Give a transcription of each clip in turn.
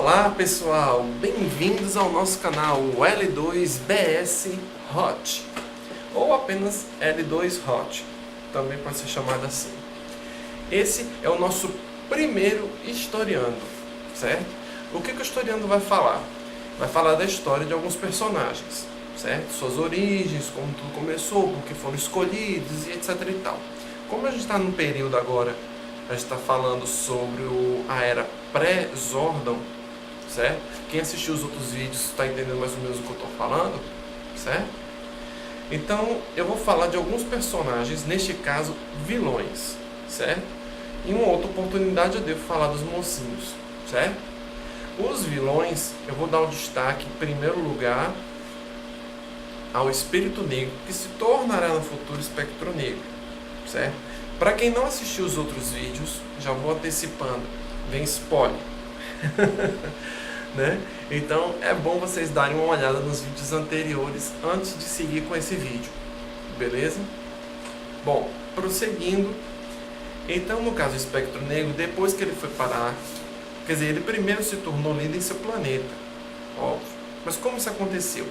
Olá pessoal, bem-vindos ao nosso canal L2BS Hot, ou apenas L2 Hot, também pode ser chamado assim. Esse é o nosso primeiro historiando, certo? O que o historiando vai falar? Vai falar da história de alguns personagens, certo? Suas origens, como tudo começou, porque foram escolhidos e etc e tal. Como a gente está num período agora, a gente está falando sobre a era pré-Zordon, certo? Quem assistiu os outros vídeos está entendendo mais ou menos o que eu estou falando, certo? Então, eu vou falar de alguns personagens, neste caso, vilões, certo? Em uma outra oportunidade eu devo falar dos mocinhos, certo? Os vilões, eu vou dar o destaque, em primeiro lugar, ao Espírito Negro, que se tornará no futuro Espectro Negro, certo? Para quem não assistiu os outros vídeos, já vou antecipando, vem spoiler. Né? Então é bom vocês darem uma olhada nos vídeos anteriores antes de seguir com esse vídeo, beleza? Bom, prosseguindo, então no caso do Espectro Negro, depois que ele foi parar, quer dizer, ele primeiro se tornou líder em seu planeta, óbvio. Mas como isso aconteceu?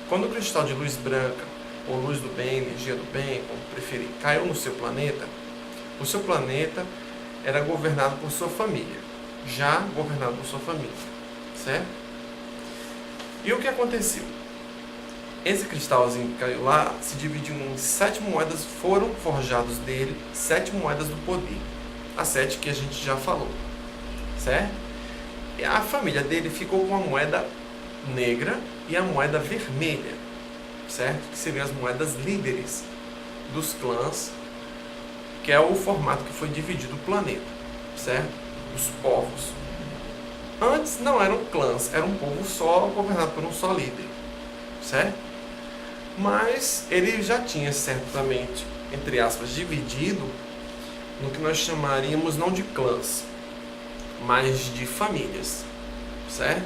Quando o cristal de luz branca, ou luz do bem, energia do bem, como preferir, caiu no seu planeta, o seu planeta era governado por sua família, já governado por sua família, certo? E o que aconteceu? Esse cristalzinho que caiu lá se dividiu em 7 moedas, foram forjados dele 7 moedas do poder, as 7 que a gente já falou, certo? E a família dele ficou com a moeda negra e a moeda vermelha, certo? Que seriam as moedas líderes dos clãs, que é o formato que foi dividido o planeta, certo? Os povos. Antes não eram clãs, era um povo só, governado por um só líder, certo? Mas ele já tinha certamente, entre aspas, dividido no que nós chamaríamos não de clãs, mas de famílias, certo?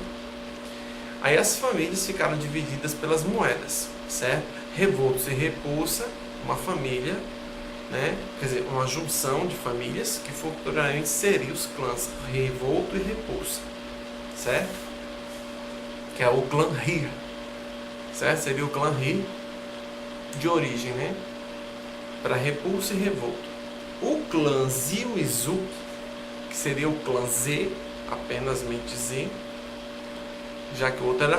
Aí as famílias ficaram divididas pelas moedas, certo? Revoltos e Repulsa, uma família, né? Quer dizer, uma junção de famílias que futuramente seriam os clãs Revolto e Repulsa, certo? Que é o clã Rir, certo? Seria o clã Rir de origem, né? Para Repulsa e Revolto. O clã Zio e Zuki, que seria o clã Z, apenas mente Z, já que o outro era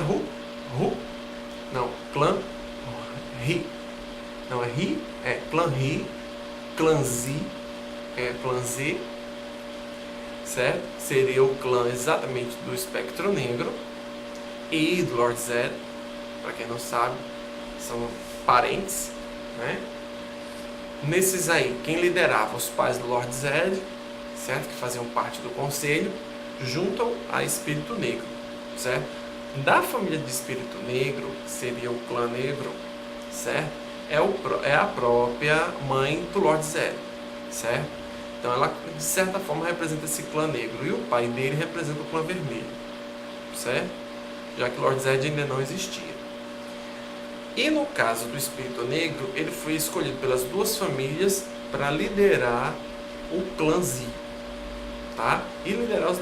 não, clã Ri, não é Ri, é clã Ri, clã Z, é clã Z, certo? Seria o clã exatamente do Espectro Negro e do Lord Zed, para quem não sabe, são parentes, né? Nesses aí, quem liderava os pais do Lord Zed, certo? Que faziam parte do conselho, juntam a Espírito Negro, certo? Da família de Espírito Negro, seria o clã Negro, certo? É a própria mãe do Lord Zed, certo? Então ela, de certa forma, representa esse clã negro. E o pai dele representa o clã vermelho, certo? Já que Lord Zed ainda não existia. E no caso do Espírito Negro, ele foi escolhido pelas duas famílias para liderar o clã Z, tá? E liderar as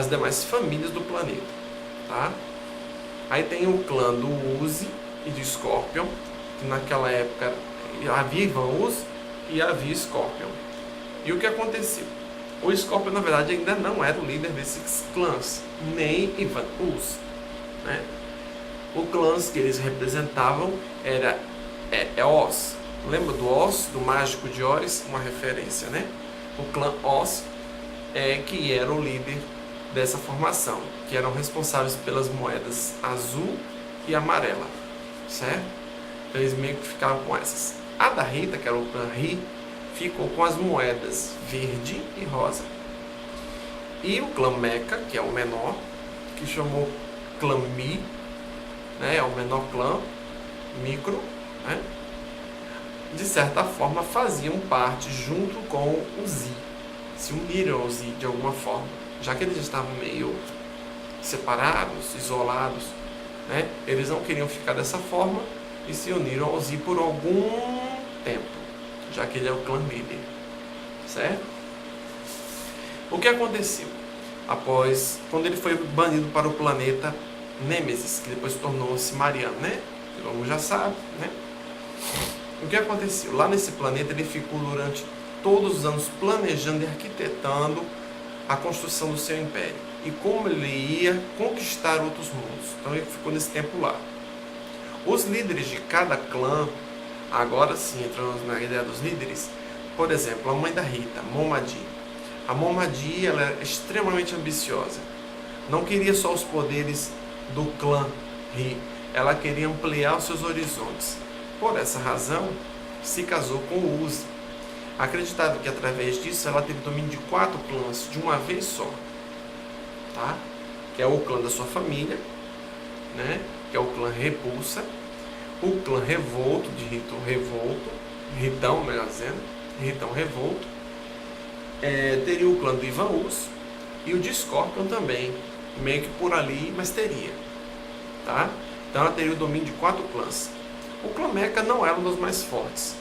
demais famílias do planeta, tá? Aí tem o clã do Uzi e do Scorpion, que naquela época havia Ivan Uzi e havia Scorpion. E o que aconteceu? O Scorpion, na verdade, ainda não era o líder desses clãs, nem Ivan Uzi, né? O clãs que eles representavam era Oz. Lembra do Oz, do Mágico de Oz? Uma referência, né? O clã Oz que era o líder dessa formação, que eram responsáveis pelas moedas azul e amarela, certo? Então eles meio que ficavam com essas. A da Rita, que era o clã Ri, ficou com as moedas verde e rosa. E o clã Mecha, que é o menor, que chamou clã Mi, né? É o menor clã, micro, né? De certa forma faziam parte junto com o Z, se uniram ao Z de alguma forma, já que eles estavam meio separados, isolados, né? Eles não queriam ficar dessa forma e se uniram ao Z por algum tempo, já que ele é o clã líder, certo? O que aconteceu? após quando ele foi banido para o planeta Nêmesis, que depois tornou-se Mariano, né? Todo mundo já sabe, né? O que aconteceu? Lá nesse planeta ele ficou durante todos os anos planejando e arquitetando a construção do seu império e como ele ia conquistar outros mundos. Então ele ficou nesse tempo lá. Os líderes de cada clã, agora sim entramos na ideia dos líderes, por exemplo, a mãe da Rita, Momadi. A Momadi, ela é extremamente ambiciosa. Não queria só os poderes do clã Ri, ela queria ampliar os seus horizontes. Por essa razão, se casou com o Uzi. Acreditava que através disso ela teve domínio de 4 clãs de uma vez só, tá? Que é o clã da sua família, né? Que é o clã Repulsa, o clã Revolto, de Rito Revolto, Ritão, melhor dizendo, Ritão Revolto, teria o clã do Ivan Us e o de Scorpion também, meio que por ali, mas teria, tá? Então ela teria o domínio de 4 clãs. O clã Mecha não era um dos mais fortes.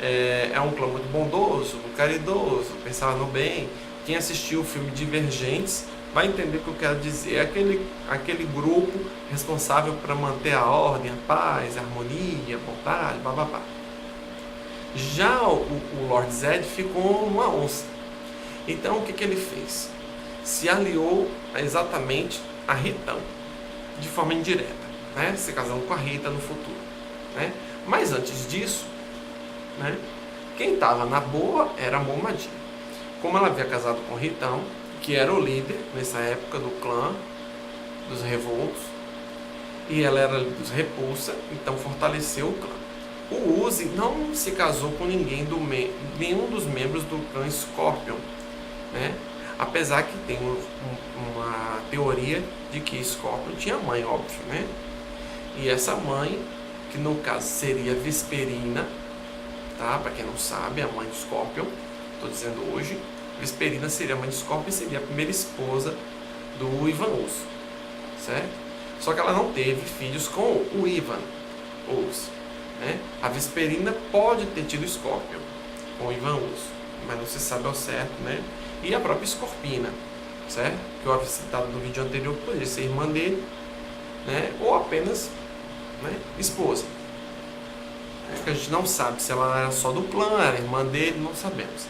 É um clã muito bondoso, caridoso, pensava no bem. Quem assistiu o filme Divergentes vai entender o que eu quero dizer. É aquele grupo responsável para manter a ordem, a paz, a harmonia, a bondade, bababá. Já o Lord Zed ficou uma onça. Então o que ele fez? Se aliou exatamente a Ritão, de forma indireta, né? Se casando com a Rita no futuro, né? Mas antes disso, né, quem estava na boa era a Momadi. Como ela havia casado com Ritão, que era o líder nessa época do clã dos revoltos, e ela era dos Repulsa, então fortaleceu o clã. O Uzi não se casou com nenhum dos membros do clã Scorpion, né? Apesar que tem uma teoria de que Scorpion tinha mãe, óbvio, né? E essa mãe, que no caso seria Vesperina, tá? Para quem não sabe, a mãe de Scorpion, estou dizendo hoje, Vesperina seria a mãe de Scorpion e seria a primeira esposa do Ivan Us, certo? Só que ela não teve filhos com o Ivan Us, né? A Vesperina pode ter tido Scorpion com o Ivan Us, mas não se sabe ao certo, né? E a própria Scorpina, certo? Que eu havia citado no vídeo anterior, que poderia ser irmã dele, né? Ou apenas, né, esposa. Que a gente não sabe se ela era só do clã, era irmã dele, não sabemos,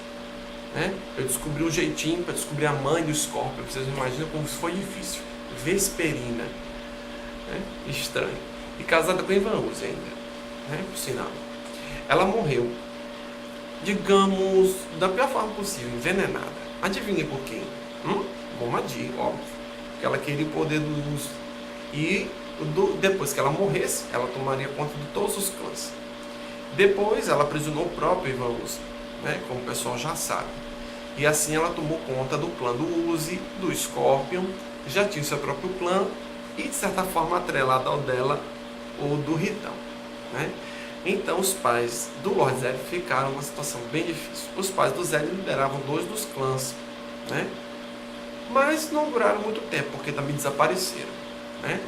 né? Eu descobri um jeitinho para descobrir a mãe do Scorpion. Vocês imaginam como isso foi difícil. Vesperina, né? Estranho. E casada com Ivan Us ainda, né? Por sinal. Ela morreu, digamos, da pior forma possível, envenenada. Adivinha por quem? Momadi, óbvio. Porque ela queria o poder do Us. E depois que ela morresse, ela tomaria conta de todos os clãs. Depois ela aprisionou o próprio Ivan Us, né, como o pessoal já sabe. E assim ela tomou conta do clã do Uzi, do Scorpion, já tinha o seu próprio clã e de certa forma atrelado ao dela, o do Ritão, né? Então os pais do Lord Zed ficaram numa situação bem difícil. Os pais do Zed lideravam 2 dos clãs, né? Mas não duraram muito tempo, porque também desapareceram, né?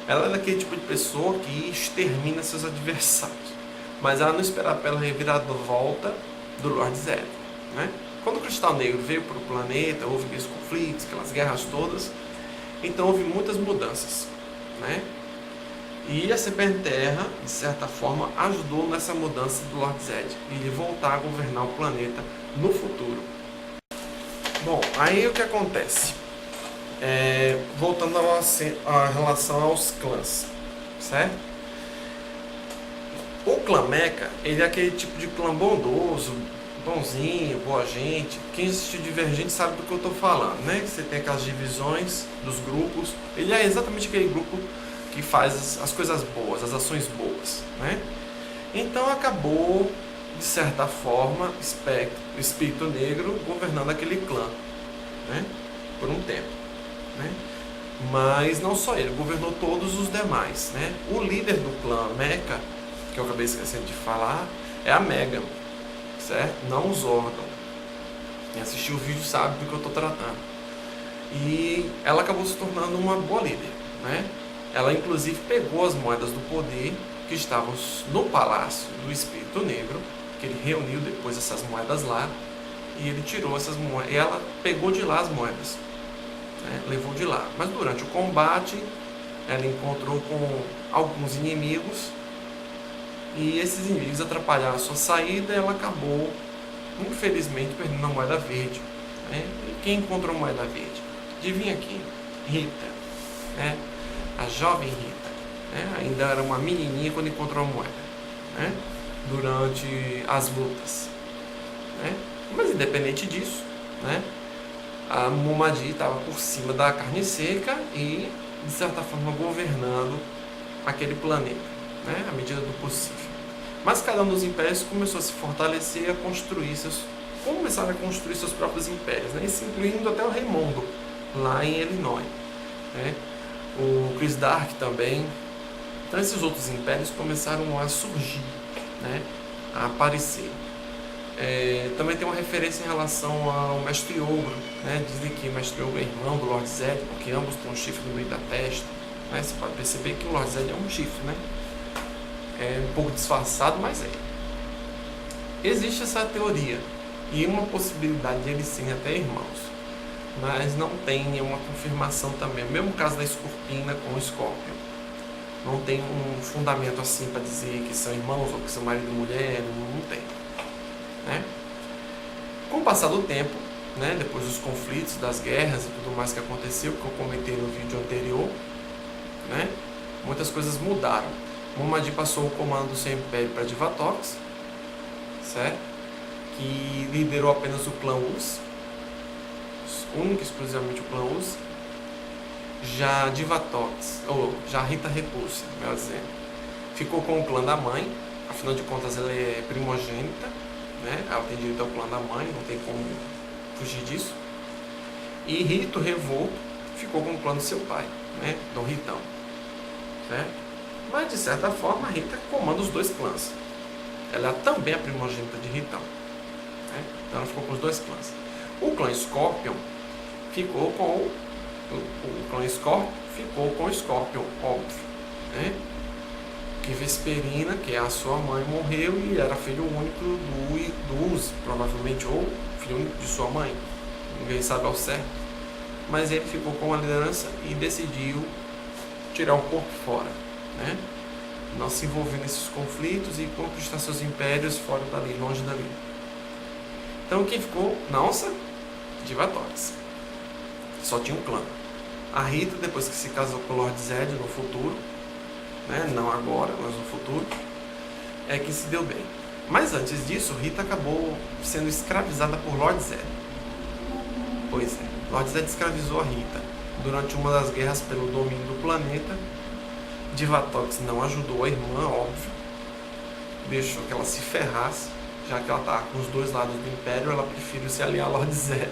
Ela é daquele tipo de pessoa que extermina seus adversários, mas ela não esperava pela reviravolta do Lord Zed, né? Quando o Cristal Negro veio para o planeta, houve aqueles conflitos, aquelas guerras todas, então houve muitas mudanças, né? E a Serpente Terra, de certa forma, ajudou nessa mudança do Lord Zed e ele voltar a governar o planeta no futuro. Bom, aí o que acontece? Voltando a relação aos clãs, certo? O clã Mecha, ele é aquele tipo de clã bondoso, bonzinho, boa gente. Quem assistiu Divergente sabe do que eu estou falando, né? Você tem aquelas divisões dos grupos. Ele é exatamente aquele grupo que faz as coisas boas, as ações boas, né? Então acabou, de certa forma, o Espírito Negro governando aquele clã, né? Por um tempo, né? Mas não só ele, governou todos os demais, né? O líder do clã Mecha, que eu acabei esquecendo de falar, é a Megan, certo? Não os Zordon. Quem assistiu o vídeo sabe do que eu estou tratando. E ela acabou se tornando uma boa líder, né? Ela inclusive pegou as moedas do poder que estavam no palácio do Espírito Negro, que ele reuniu depois essas moedas lá, e ele tirou essas moedas, e ela pegou de lá as moedas, né? Levou de lá. Mas durante o combate, ela encontrou com alguns inimigos e esses inimigos atrapalharam a sua saída e ela acabou, infelizmente, perdendo a moeda verde, né? E quem encontrou a moeda verde? Adivinha quem? Rita, né? A jovem Rita, né? Ainda era uma menininha quando encontrou a moeda, né? Durante as lutas, né? Mas independente disso, né? A Muad'Dib estava por cima da carne seca e, de certa forma, governando aquele planeta, né? À medida do possível. Mas cada um dos impérios começou a se fortalecer, começaram a construir seus próprios impérios, né? Isso incluindo até o Raimundo, lá em Illinois, né? O Chris Dark também. Então esses outros impérios começaram a surgir, né? A aparecer. Também tem uma referência em relação ao Mestre Ogro, né? Dizem que o Mestre Ogro é irmão do Lord Zed, porque ambos têm um chifre no meio da testa, né? Você pode perceber que o Lord Zed é um chifre, né? É um pouco disfarçado, mas é. Existe essa teoria e uma possibilidade de eles serem até irmãos, mas não tem nenhuma confirmação também. O mesmo caso da Escorpina com o Scorpion. Não tem um fundamento assim para dizer que são irmãos ou que são marido e mulher, não tem, né? Com o passar do tempo, né, depois dos conflitos, das guerras e tudo mais que aconteceu, que eu comentei no vídeo anterior, né, muitas coisas mudaram. Muad'Dib passou o comando do seu império para Divatox, certo? Que liderou apenas o clã Uz, único e exclusivamente o clã Uz. Já Divatox, ou já Rita Repulsa, melhor dizendo, ficou com o clã da mãe, afinal de contas ela é primogênita, né? Ela tem direito ao clã da mãe, não tem como fugir disso. E Rito Revolto ficou com o clã do seu pai, né? Dom Ritão, certo? Mas de certa forma a Rita comanda os dois clãs. Ela é também a primogênita de Ritão, né? Então ela ficou com os dois clãs. O clã Scorpion ficou com o clã Scorpion, óbvio, né? Que Vesperina, que é a sua mãe, morreu e era filho único do Uz, provavelmente, ou filho único de sua mãe. Ninguém sabe ao certo. Mas ele ficou com a liderança e decidiu tirar o corpo fora, né? Não se envolver nesses conflitos e conquistar seus impérios fora dali, longe dali. Então quem ficou na onça? Divatox. Só tinha um clã. A Rita, depois que se casou com o Lord Zed no futuro, né? Não agora, mas no futuro, é que se deu bem. Mas antes disso, Rita acabou sendo escravizada por Lord Zed. Pois é, Lord Zed escravizou a Rita durante uma das guerras pelo domínio do planeta. Divatox não ajudou a irmã, óbvio, deixou que ela se ferrasse, já que ela está com os dois lados do império, ela preferiu se aliar a Lord Zed.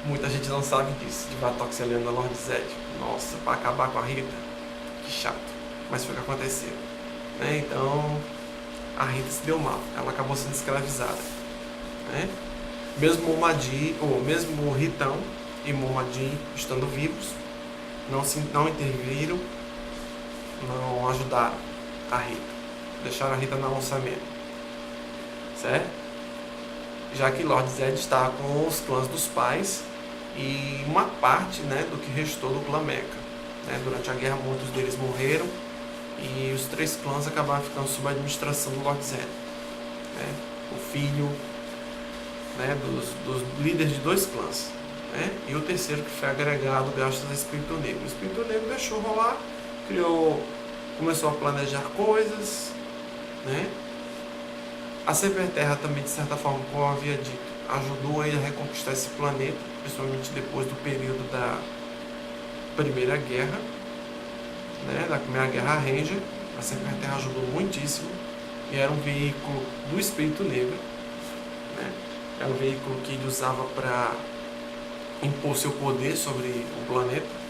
Muita gente não sabe disso, Divatox se aliando a Lord Zed. Nossa, para acabar com a Rita, que chato, mas foi o que aconteceu, né? Então a Rita se deu mal, ela acabou sendo escravizada, né? Mesmo o Ritão e Muad'Dib estando vivos, não interviram, não ajudaram a Rita, deixaram a Rita na onça mesmo, certo? Já que Lord Zed está com os clãs dos pais e uma parte, né, do que restou do clã Mecha, né? Durante a guerra muitos deles morreram e os 3 clãs acabaram ficando sob a administração do Lord Zed, né? O filho, né, dos líderes de 2 clãs, né? E o terceiro que foi agregado graças ao Espírito Negro. O Espírito Negro deixou rolar, começou a planejar coisas, né? A Serpenterra também, de certa forma, como eu havia dito, ajudou ele a reconquistar esse planeta, principalmente depois do período da Primeira Guerra, né? Da Primeira Guerra Ranger. A Serpenterra ajudou muitíssimo e era um veículo do Espírito Negro, né? Era um veículo que ele usava para impor seu poder sobre o planeta.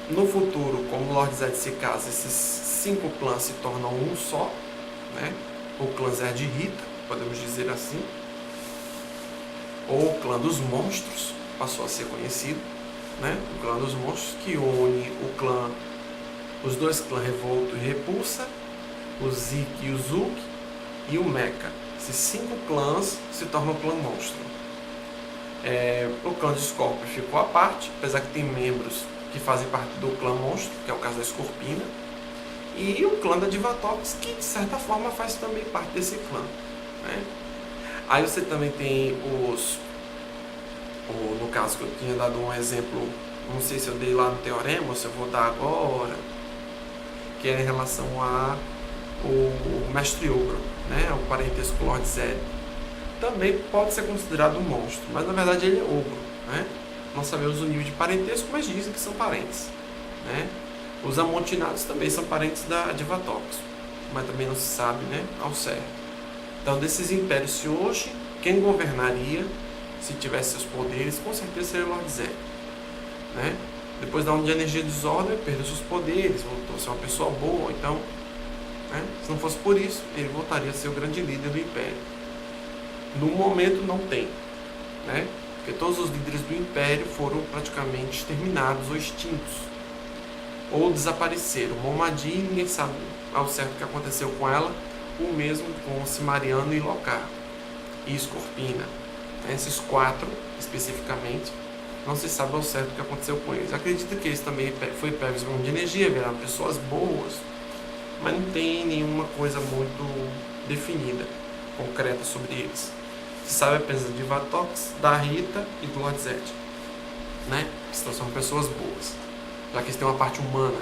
No futuro, como Lord Zed se casa, esses 5 clãs se tornam um só, né? O clã Zed Rita, podemos dizer assim, ou o clã dos monstros, passou a ser conhecido, né? O clã dos monstros, que une os 2 clãs Revolto e Repulsa, o Zik e o Zuk, e o Mecha. Esses 5 clãs se tornam o clã monstro, O clã de Scorpio ficou à parte, apesar que tem membros que fazem parte do clã Monstro, que é o caso da Scorpina, e o clã da Divatox, que de certa forma faz também parte desse clã, né? Aí você também tem no caso que eu tinha dado um exemplo, não sei se eu dei lá no teorema ou se eu vou dar agora, que é em relação a o Mestre Ogro, né? O parentesco Lord Zed. Também pode ser considerado um monstro, mas na verdade ele é ogro, né? Não sabemos o nível de parentesco, mas dizem que são parentes, né? Os amotinados também são parentes da Divatox, mas também não se sabe, né, ao certo. Então, desses impérios, se hoje quem governaria, se tivesse seus poderes, com certeza seria o Lord Zed, né? Depois da onda de energia de desordem, perdeu seus poderes, voltou a ser uma pessoa boa, então, né, se não fosse por isso, ele voltaria a ser o grande líder do império. No momento não tem, né? Porque todos os líderes do império foram praticamente exterminados ou extintos, ou desapareceram. Momadi, ninguém sabe ao certo o que aconteceu com ela, o mesmo com Cimmeriano e Lokar e Scorpina. Esses 4 especificamente, não se sabe ao certo o que aconteceu com eles. Acredito que eles também foi pegos de energia, viraram pessoas boas, mas não tem nenhuma coisa muito definida, concreta sobre eles. Se sabe apenas de Divatox, da Rita e do Lord Zed, né? Que são pessoas boas, já que eles têm uma parte humana,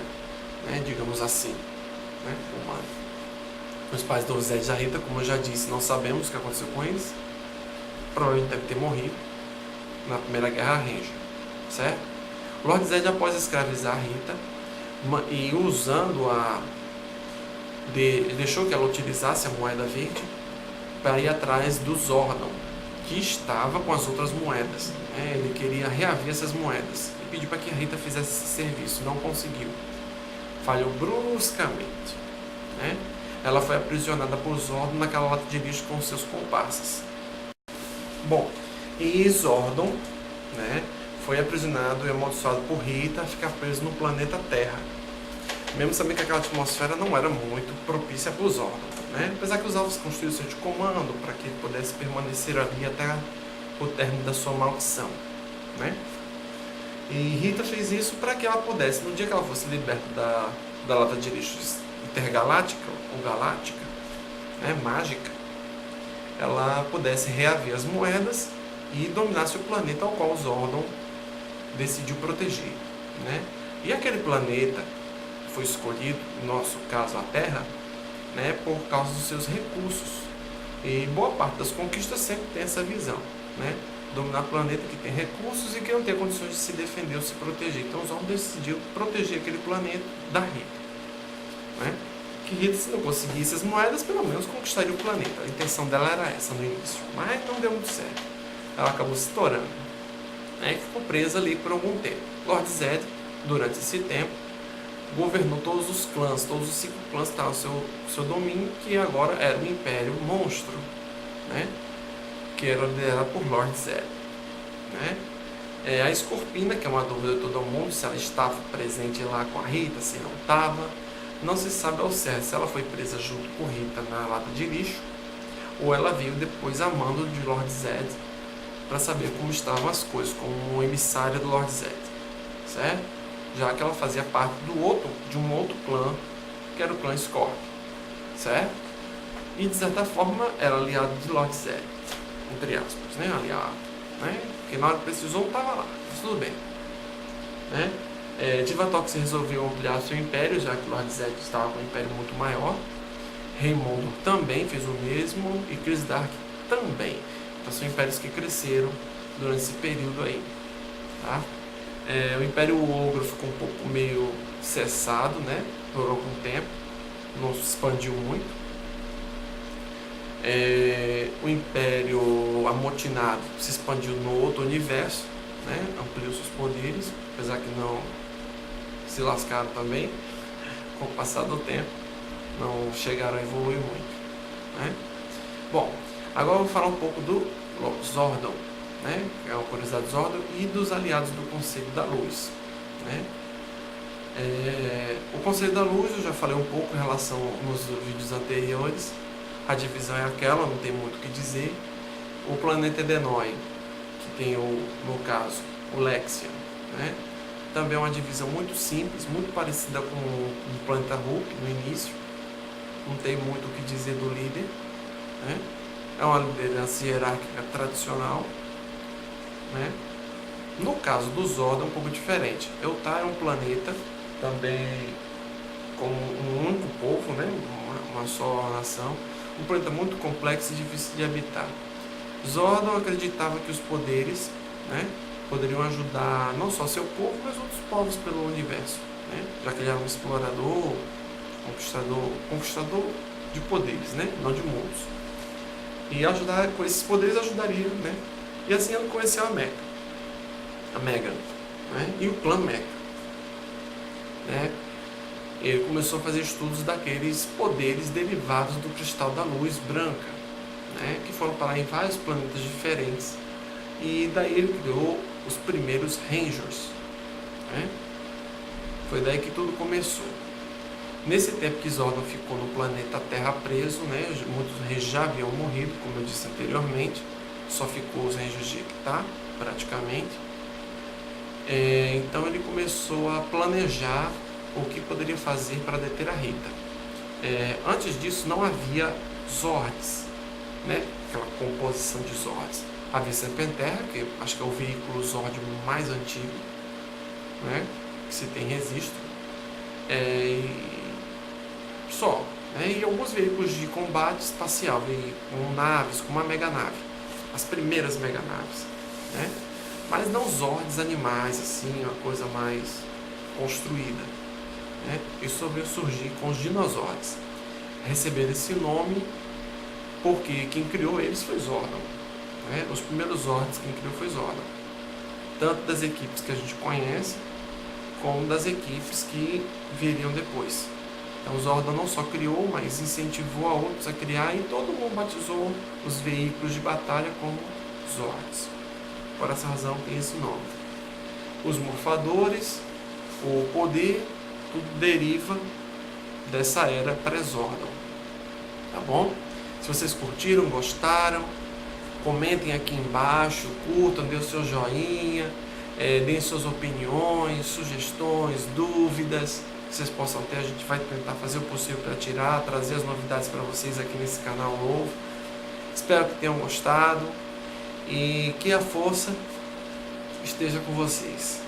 né? Digamos assim, né? Humana. Os pais do Lord Zed e da Rita, como eu já disse, não sabemos o que aconteceu com eles. Provavelmente deve ter morrido na Primeira Guerra Ranger, certo? O Lord Zed, após escravizar a Rita e usando deixou que ela utilizasse a moeda verde para ir atrás do Zordon, que estava com as outras moedas, né? Ele queria reaver essas moedas e pediu para que a Rita fizesse esse serviço, não conseguiu, falhou bruscamente, né? Ela foi aprisionada por Zordon naquela lata de lixo com seus comparsas. Bom, e Zordon, né, foi aprisionado e amaldiçoado por Rita a ficar preso no planeta Terra, mesmo sabendo que aquela atmosfera não era muito propícia para o Zordon, né? Apesar que os alvos construíram seu de comando para que ele pudesse permanecer ali até o término da sua maldição, né? E Rita fez isso para que ela pudesse, no dia que ela fosse liberta da lata de lixo intergaláctica ou galáctica, né, mágica, ela pudesse reaver as moedas e dominasse o planeta ao qual Zordon decidiu proteger, né? E aquele planeta foi escolhido, no nosso caso a Terra, né, por causa dos seus recursos. E boa parte das conquistas sempre tem essa visão, né? Dominar o planeta que tem recursos e que não tem condições de se defender ou se proteger. Então Zordon decidiu proteger aquele planeta da Rita, né? Que Rita, se não conseguisse as moedas, pelo menos conquistaria o planeta. A intenção dela era essa no início, mas não deu muito certo. Ela acabou se tornando, né? Ficou presa ali por algum tempo. Lord Zed, durante esse tempo, governou todos os clãs, todos os 5 clãs estavam no seu domínio, que agora era o Império Monstro, né? Que era liderado por Lord Zed, né? A Scorpina, que é uma dúvida de todo mundo, se ela estava presente lá com a Rita, se não estava, não se sabe ao certo se ela foi presa junto com Rita na lata de lixo, ou ela veio depois a mando de Lord Zed para saber como estavam as coisas, como emissária do Lord Zed, certo? Já que ela fazia parte de um outro clã, que era o clã Scorpio, certo? E de certa forma era aliado de Lord Zed, entre aspas, né? Aliado, né? Porque na hora que precisou não estava lá, mas tudo bem, né? Divatox resolveu ampliar seu império, já que Lord Zed estava com um império muito maior. Raimondo também fez o mesmo e Chris Dark também. Então são impérios que cresceram durante esse período aí, tá? O Império Ogro ficou um pouco meio cessado, né? Por algum tempo, não se expandiu muito. O Império Amotinado se expandiu no outro universo, né? Ampliou seus poderes, apesar que não se lascaram também com o passar do tempo, não chegaram a evoluir muito, né? Bom, agora eu vou falar um pouco do Zordon, né? É uma curiosidade do Zordon e dos aliados do Conselho da Luz, né? O Conselho da Luz eu já falei um pouco em relação nos vídeos anteriores. A divisão é aquela, não tem muito o que dizer. O planeta Edenoi, que tem, no caso, o Lexion, né? Também é uma divisão muito simples, muito parecida com o Planeta Hulk no início. Não tem muito o que dizer do líder, né? É uma liderança hierárquica tradicional, né? No caso do Zordon é um pouco diferente. Eotar é um planeta também com um único povo, né? Uma só nação. Um planeta muito complexo e difícil de habitar. Zordon acreditava que os poderes, né, poderiam ajudar não só seu povo, mas outros povos pelo universo, né? Já que ele era um explorador, conquistador de poderes, né? Não de mundos. E ajudar com esses poderes ajudaria, né? E assim ele conheceu a Megan, né? E o clã Megan, né? Ele começou a fazer estudos daqueles poderes derivados do cristal da luz branca, né? Que foram parar em vários planetas diferentes. E daí ele criou os primeiros Rangers, né? Foi daí que tudo começou. Nesse tempo que Zordon ficou no planeta Terra preso, né? Muitos Rangers já haviam morrido, como eu disse anteriormente. Só ficou os Rangers de Ektar, praticamente. Então ele começou a planejar o que poderia fazer para deter a Rita. Antes disso não havia Zords, né? Aquela composição de Zords. Havia Serpenterra, que acho que é o veículo Zord mais antigo, né? Que se tem registro. Só. Né? E alguns veículos de combate espacial, com naves, com uma meganave. As primeiras meganaves. Né? Mas não Zords animais, assim, uma coisa mais construída. Né? Isso veio surgir com os Dinozords. Receberam esse nome porque quem criou eles foi Zordon. Né? Os primeiros Zords quem criou foi Zordon. Tanto das equipes que a gente conhece, como das equipes que viriam depois. Então Zordon não só criou, mas incentivou a outros a criar, e todo mundo batizou os veículos de batalha como Zords. Por essa razão tem esse nome. Os morfadores, o poder, tudo deriva dessa era pré-Zordon. Tá bom? Se vocês curtiram, gostaram, comentem aqui embaixo, curtam, dê o seu joinha, deem suas opiniões, sugestões, dúvidas que vocês possam ter. A gente vai tentar fazer o possível para trazer as novidades para vocês aqui nesse canal novo. Espero que tenham gostado e que a força esteja com vocês.